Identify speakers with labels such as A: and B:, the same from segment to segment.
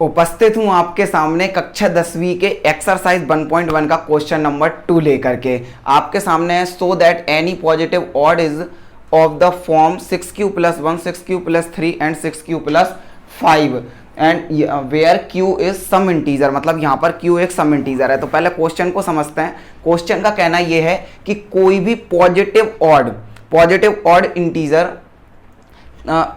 A: उपस्थित हूं आपके सामने कक्षा 10वीं के एक्सरसाइज 1.1 का क्वेश्चन नंबर 2 लेकर के। आपके सामने है so that any positive odd is of the form 6q + 1 6q + 3 and 6q + 5 and where q is some integer, मतलब यहाँ पर q एक सम इंटीजर है। तो पहले क्वेश्चन को समझते हैं। क्वेश्चन का कहना यह है कि कोई भी पॉजिटिव ऑड इंटीजर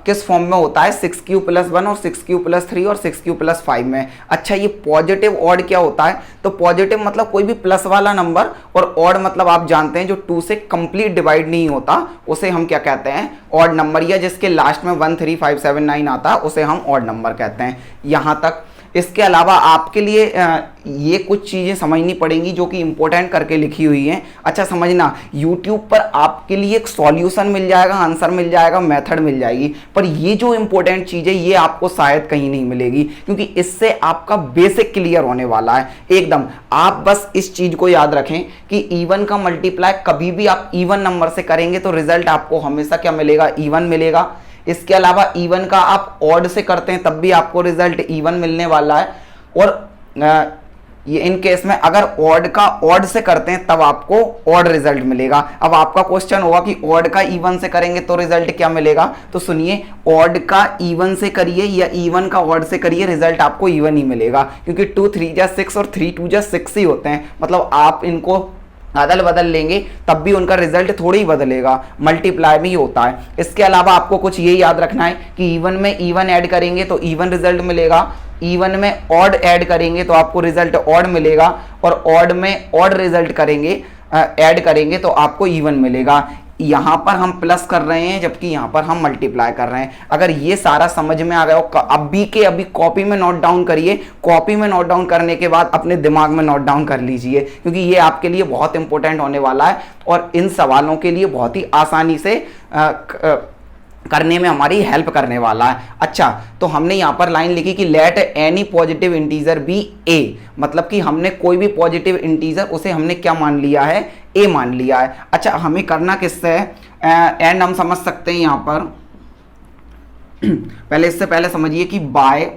A: किस फॉर्म में होता है, 6q + 1 और 6q + 3 और 6q + 5 में। अच्छा, ये पॉजिटिव ऑड क्या होता है? तो पॉजिटिव मतलब कोई भी प्लस वाला नंबर, और ऑड मतलब आप जानते हैं जो 2 से कंप्लीट डिवाइड नहीं होता उसे हम क्या कहते हैं, ऑड नंबर, या जिसके लास्ट में 1 3 5 7 9 आता है उसे हम ऑड नंबर कहते हैं। यहाँ तक। इसके अलावा आपके लिए ये कुछ चीज़ें समझनी पड़ेंगी जो कि इंपॉर्टेंट करके लिखी हुई हैं। अच्छा समझना, YouTube पर आपके लिए एक सॉल्यूशन मिल जाएगा, आंसर मिल जाएगा, मेथड मिल जाएगी, पर ये जो इंपॉर्टेंट चीज़ है ये आपको शायद कहीं नहीं मिलेगी, क्योंकि इससे आपका बेसिक क्लियर होने वाला है एकदम। आप बस इस चीज़ को याद रखें कि इवन का मल्टीप्लाई कभी भी आप इवन नंबर से करेंगे तो रिजल्ट आपको हमेशा क्या मिलेगा, इवन मिलेगा। इसके अलावा इवन का आप ऑड से करते हैं तब भी आपको रिजल्ट इवन मिलने वाला है, और ये इन केस में अगर ऑड का ऑड से करते हैं तब आपको ऑड रिजल्ट मिलेगा। अब आपका क्वेश्चन होगा कि ऑड का इवन से करेंगे तो रिजल्ट क्या मिलेगा, तो सुनिए, ऑड का इवन से करिए या इवन का ऑड से करिए, रिजल्ट आपको इवन ही मिलेगा, क्योंकि 2 3 जा 6 और 3 2 जा 6 ही होते हैं। मतलब आप इनको अदल बदल लेंगे तब भी उनका रिजल्ट थोड़ी ही बदलेगा, मल्टीप्लाई भी होता है। इसके अलावा आपको कुछ ये याद रखना है कि इवन में इवन ऐड करेंगे तो इवन रिजल्ट मिलेगा, इवन में ऑड ऐड करेंगे तो आपको रिजल्ट ऑड मिलेगा, और ऑड में ऑड रिजल्ट करेंगे ऐड करेंगे तो आपको इवन मिलेगा। यहाँ पर हम प्लस कर रहे हैं जबकि यहाँ पर हम मल्टीप्लाई कर रहे हैं। अगर ये सारा समझ में आ गया हो, अभी के अभी कॉपी में नोट डाउन करिए, कॉपी में नोट डाउन करने के बाद अपने दिमाग में नोट डाउन कर लीजिए, क्योंकि ये आपके लिए बहुत इंपॉर्टेंट होने वाला है और इन सवालों के लिए बहुत ही आसानी से करने में हमारी हेल्प करने वाला है। अच्छा, तो हमने यहाँ पर लाइन लिखी कि let any positive integer be a, मतलब कि हमने कोई भी पॉजिटिव इंटीजर उसे हमने क्या मान लिया है, ए मान लिया है। अच्छा, हमें करना किससे है, एंड हम समझ सकते हैं यहाँ पर पहले, इससे पहले समझिए कि बाय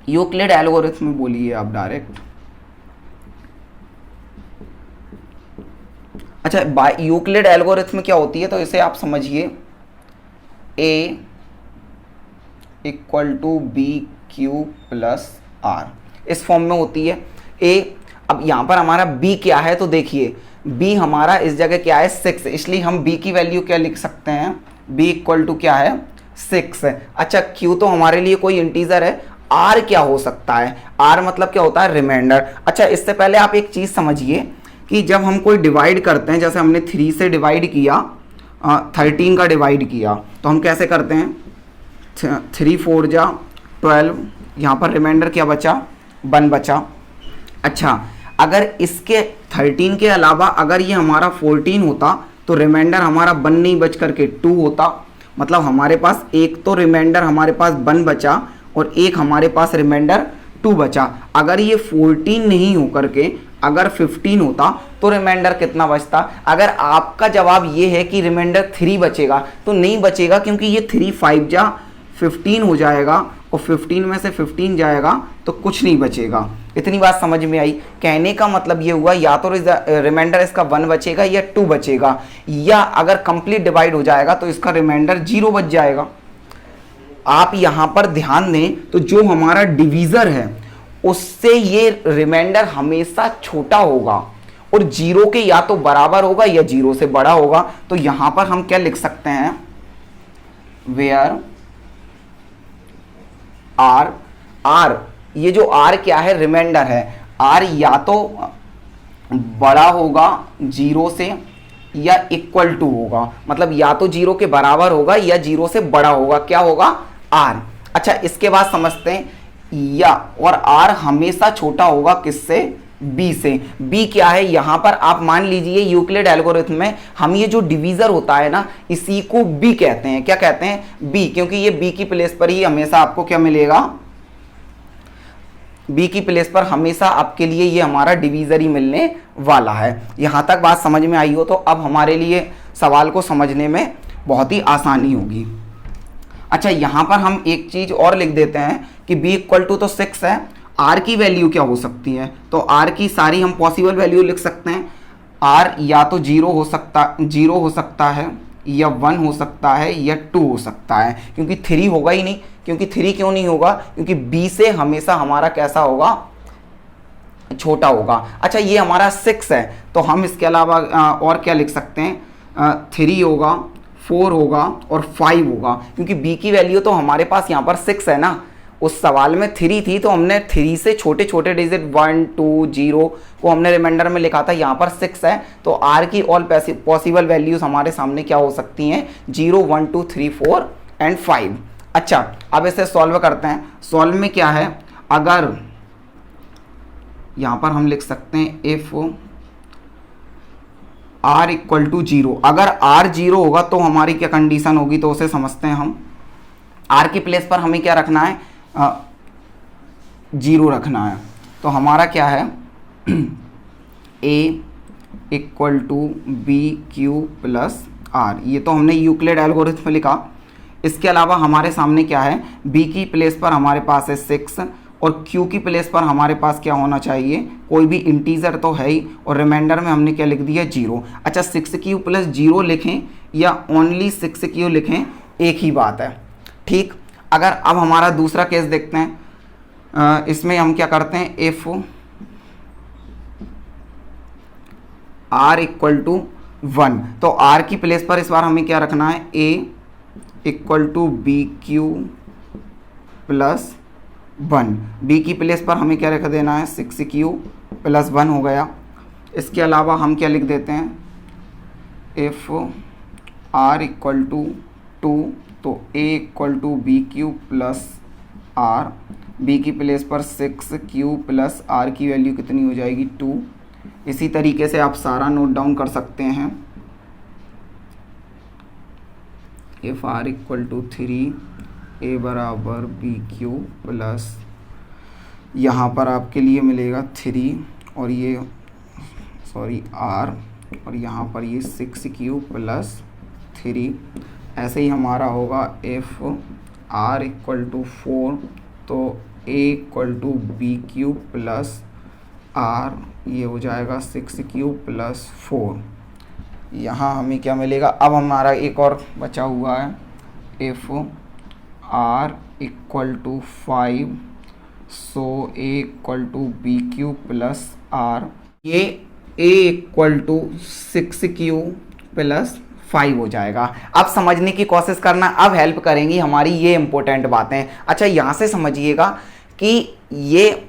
A: यूक्लिड एल्गोरिथम बोलिए आप डायरेक्ट। अच्छा, बाय यूक्लिड एल्गोरिथम क्या होती है, तो इसे आप समझिए a = BQ + R, इस फॉर्म में होती है a। अब यहाँ पर हमारा b क्या है, तो देखिए b हमारा इस जगह क्या है, 6, इसलिए हम b की वैल्यू क्या लिख सकते हैं, b = क्या है, 6 है। अच्छा, q तो हमारे लिए कोई इंटीजर है, r क्या हो सकता है, r मतलब क्या होता है, रिमाइंडर। अच्छा, इससे पहले आप एक चीज़ समझिए कि जब हम कोई डिवाइड करते हैं, जैसे हमने 3 से डिवाइड किया, 13 का डिवाइड किया, तो हम कैसे करते हैं, 3 4 जा 12, यहाँ पर रिमाइंडर क्या बचा, 1 बचा। अच्छा, अगर इसके 13 के अलावा अगर ये हमारा 14 होता तो रिमाइंडर हमारा 1 नहीं बच करके 2 होता, मतलब हमारे पास एक तो रिमाइंडर हमारे पास 1 बचा और एक हमारे पास रिमाइंडर 2 बचा। अगर ये 14 नहीं हो करके अगर 15 होता तो रिमाइंडर कितना बचता। अगर आपका जवाब ये है कि रिमाइंडर 3 बचेगा, तो नहीं बचेगा, क्योंकि ये 3 5 जा 15 हो जाएगा और 15 में से 15 जाएगा तो कुछ नहीं बचेगा। इतनी बात समझ में आई। कहने का मतलब ये हुआ, या तो रिमाइंडर इसका 1 बचेगा या 2 बचेगा, या अगर कंप्लीट डिवाइड हो जाएगा तो इसका रिमाइंडर 0 बच जाएगा। आप यहाँ पर ध्यान दें तो जो हमारा डिवीजर है उससे ये रिमाइंडर हमेशा छोटा होगा और 0 के या तो बराबर होगा या 0 से बड़ा होगा। तो यहां पर हम क्या लिख सकते हैं, वेयर आर, ये जो आर क्या है, रिमाइंडर है, आर या तो बड़ा होगा 0 से या इक्वल टू होगा, मतलब या तो 0 के बराबर होगा या 0 से बड़ा होगा, क्या होगा, आर। अच्छा, इसके बाद समझते हैं, या और r हमेशा छोटा होगा किससे, b से। b क्या है, यहां पर आप मान लीजिए यूक्लिड एल्गोरिथम में हम ये जो डिवीजर होता है ना, इसी को b कहते हैं। क्या कहते हैं, b, क्योंकि ये b की प्लेस पर ही हमेशा आपको क्या मिलेगा, b की प्लेस पर हमेशा आपके लिए ये हमारा डिवीजर ही मिलने वाला है। यहां तक बात समझ में आई हो तो अब हमारे लिए सवाल को समझने में बहुत ही आसानी होगी। अच्छा, यहाँ पर हम एक चीज़ और लिख देते हैं कि b इक्वल टू तो 6 है, r की वैल्यू क्या हो सकती है, तो r की सारी हम पॉसिबल वैल्यू लिख सकते हैं। r या तो 0 हो सकता है या 1 हो सकता है या 2 हो सकता है, क्योंकि 3 होगा ही नहीं। क्योंकि 3 क्यों नहीं होगा, क्योंकि b से हमेशा हमारा कैसा होगा, छोटा होगा। अच्छा, ये हमारा 6 है, तो हम इसके अलावा और क्या लिख सकते हैं, 3 होगा, 4 होगा और 5 होगा, क्योंकि b की वैल्यू तो हमारे पास यहाँ पर 6 है ना। उस सवाल में 3 थी, तो हमने 3 से छोटे छोटे डिजिट 1 2 0 को हमने रिमाइंडर में लिखा था। यहाँ पर 6 है, तो r की ऑल पॉसिबल वैल्यूज हमारे सामने क्या हो सकती हैं, 0 1 2 3 4 एंड 5। अच्छा, अब इसे सॉल्व करते हैं। सॉल्व में क्या है, अगर यहाँ पर हम लिख सकते हैं इफ r इक्वल टू 0, अगर r 0 होगा तो हमारी क्या कंडीशन होगी, तो उसे समझते हैं हम। r के प्लेस पर हमें क्या रखना है, 0 रखना है। तो हमारा क्या है, a equal to B Q plus R, ये तो हमने यूक्लिड एल्गोरिथम में लिखा। इसके अलावा हमारे सामने क्या है, b की प्लेस पर हमारे पास है 6 और q की प्लेस पर हमारे पास क्या होना चाहिए, कोई भी इंटीजर तो है ही, और रिमाइंडर में हमने क्या लिख दिया, 0। अच्छा, 6q प्लस 0 लिखें या ओनली 6q लिखें, एक ही बात है, ठीक। अगर अब हमारा दूसरा केस देखते हैं, इसमें हम क्या करते हैं, इफ r इक्वल टू 1, तो r की प्लेस पर इस बार हमें क्या रखना है, a equal to B Q plus 1, b की प्लेस पर हमें क्या रख देना है, 6q प्लस 1 हो गया। इसके अलावा हम क्या लिख देते हैं, इफ r इक्वल टू 2, तो a equal to B Q plus R, B की प्लेस पर 6q प्लस आर की वैल्यू कितनी हो जाएगी, 2। इसी तरीके से आप सारा नोट डाउन कर सकते हैं। If r equal to 3, a बराबर बी क्यू प्लस, यहाँ पर आपके लिए मिलेगा 3 और ये सॉरी r, और यहाँ पर ये 6q प्लस 3। ऐसे ही हमारा होगा इफ r इक्वल टू 4, तो a equal to B Q plus r, ये हो जाएगा 6q प्लस 4। यहाँ हमें क्या मिलेगा, अब हमारा एक और बचा हुआ है, if r equal to 5, so a equal to B Q plus r, ये a equal to 6q plus 5 हो जाएगा। अब समझने की कोशिश करना, अब हेल्प करेंगी हमारी ये इंपॉर्टेंट बातें। अच्छा, यहाँ से समझिएगा कि ये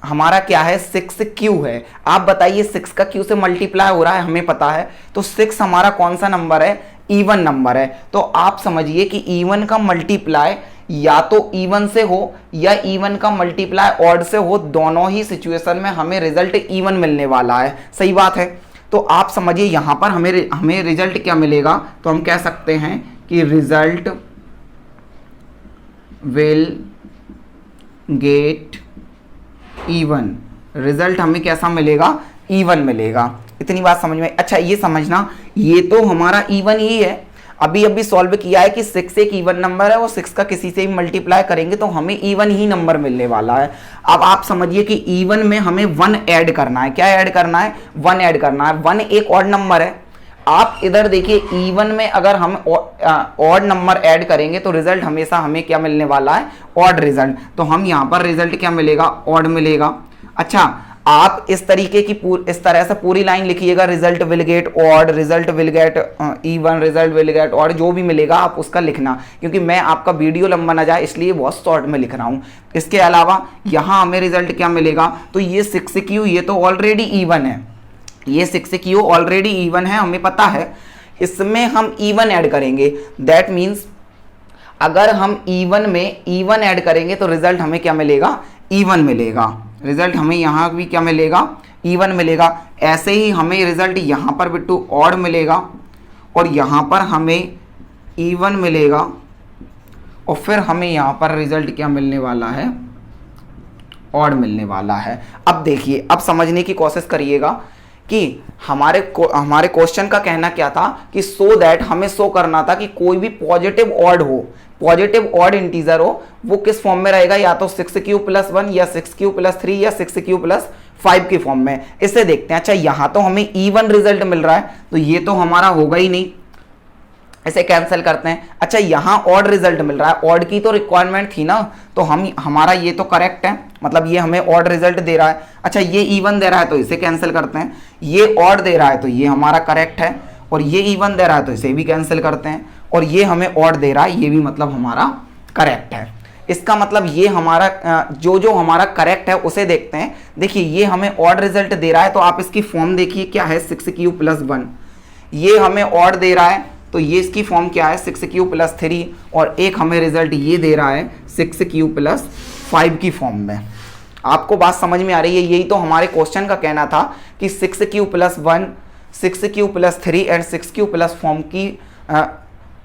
A: हमारा क्या है, 6q है। आप बताइए 6 का q से मल्टीप्लाई हो रहा है, हमें पता है, तो 6 हमारा कौन सा नंबर है, इवन नंबर है। तो आप समझिए कि इवन का मल्टीप्लाई या तो इवन से हो या इवन का मल्टीप्लाई ऑड से हो, दोनों ही सिचुएशन में हमें रिजल्ट इवन मिलने वाला है। सही बात है। तो आप समझिए यहाँ पर हमें रिजल्ट क्या मिलेगा, तो हम कह सकते हैं कि result will get even, result हमें कैसा मिलेगा, इवन मिलेगा। इतनी बात समझ में। अच्छा, ये समझना, ये तो हमारा इवन ही है। अभी सॉल्व किया है कि 6 एक इवन नंबर है और 6 का किसी से भी मल्टीप्लाई करेंगे तो हमें इवन ही नंबर मिलने वाला है। अब आप समझिए कि इवन में हमें 1 ऐड करना है। क्या ऐड करना है, 1 ऐड करना है। 1 एक ऑड नंबर है। आप इधर देखिए, इवन में अगर हम ऑड नंबर ऐड करेंगे तो रिजल्ट हमेशा हमें क्या मिलने वाला है, ऑड रिजल्ट। तो हम यहाँ पर रिजल्ट क्या मिलेगा, ऑड मिलेगा। अच्छा, आप इस तरीके की इस तरह से पूरी लाइन लिखिएगा, result will get odd, result will get even, result will get odd, जो भी मिलेगा आप उसका लिखना, क्योंकि मैं आपका वीडियो लंबा ना जाए इसलिए बहुत शॉर्ट में लिख रहा हूँ। इसके अलावा यहाँ हमें रिजल्ट क्या मिलेगा, तो ये 6q ये तो ऑलरेडी इवन है, ये 6q ऑलरेडी इवन है, हमें पता है। इसमें हम इवन ऐड करेंगे, दैट मीन्स अगर हम इवन में इवन ऐड करेंगे तो रिजल्ट हमें क्या मिलेगा, इवन मिलेगा। रिजल्ट हमें यहाँ भी क्या मिलेगा, इवन मिलेगा। ऐसे ही हमें रिजल्ट यहाँ पर बिट्टू ऑड मिलेगा और यहाँ पर हमें इवन मिलेगा और फिर हमें यहाँ पर रिजल्ट क्या मिलने वाला है, ऑड मिलने वाला है। अब देखिए, अब समझने की कोशिश करिएगा कि हमारे क्वेश्चन का कहना क्या था कि सो दैट हमें शो करना था कि कोई भी पॉजिटिव ऑड हो, पॉजिटिव ऑड इंटीजर हो, वो किस फॉर्म में रहेगा, या तो 6q+1 या 6q+3 या 6q+5 की फॉर्म में। इसे देखते हैं। अच्छा यहां तो हमें इवन रिजल्ट मिल रहा है, तो ये तो हमारा होगा ही नहीं, इसे कैंसिल करते हैं। अच्छा यहां ऑड रिजल्ट मिल रहा है, ऑड की तो रिक्वायरमेंट थी ना, तो हमारा ये तो करेक्ट है, मतलब ये हमें ऑड रिजल्ट दे रहा है। अच्छा ये इवन दे रहा है तो इसे कैंसिल करते हैं, ये ऑड दे रहा है तो ये हमारा करेक्ट है, और ये इवन दे रहा है तो इसे भी कैंसिल करते हैं, और ये हमें ऑड दे रहा है, ये भी मतलब हमारा करेक्ट है। इसका मतलब ये हमारा जो हमारा करेक्ट है उसे देखते हैं। देखिए ये हमें ऑड रिजल्ट दे रहा है, तो आप इसकी फॉर्म देखिए क्या है, 6q+1। ये हमें ऑड दे रहा है तो ये इसकी फॉर्म क्या है, 6q+3, और एक हमें रिजल्ट ये दे रहा है 6q+5 की फॉर्म में। आपको बात समझ में आ रही है? यही तो हमारे क्वेश्चन का कहना था कि 6q+1, 6q+3 एंड 6q+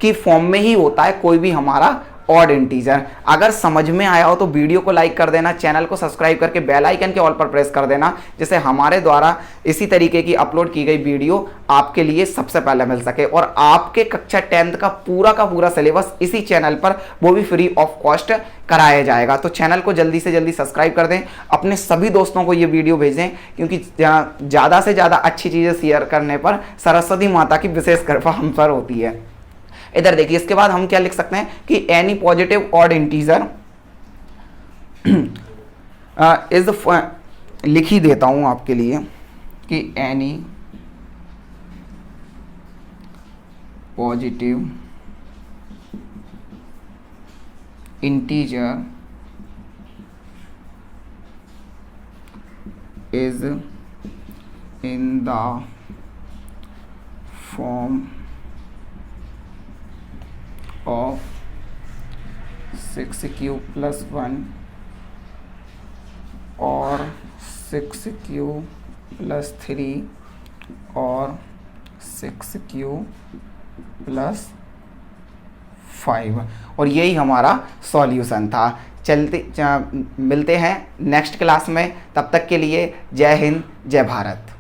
A: की फॉर्म में ही होता है कोई भी हमारा ऑड इंटीजर। अगर समझ में आया हो तो वीडियो को लाइक कर देना, चैनल को सब्सक्राइब करके बेल आइकन के ऑल पर प्रेस कर देना, जिससे हमारे द्वारा इसी तरीके की अपलोड की गई वीडियो आपके लिए सबसे पहले मिल सके। और आपके कक्षा 10th का पूरा सिलेबस इसी चैनल पर, वो भी फ्री ऑफ कॉस्ट कराया जाएगा। तो चैनल को जल्दी से जल्दी सब्सक्राइब कर दें, अपने सभी दोस्तों को ये वीडियो भेजें, क्योंकि ज़्यादा से ज़्यादा अच्छी चीज़ें शेयर करने पर सरस्वती माता की विशेष कृपा हम पर होती है। इधर देखिए, इसके बाद हम क्या लिख सकते हैं कि any positive odd integer is लिख ही देता हूं आपके लिए कि any positive integer is in the form of 6q+1 और 6q+3 और 6q+5, और यही हमारा सॉल्यूशन था। मिलते हैं नेक्स्ट क्लास में, तब तक के लिए जय हिंद जय भारत।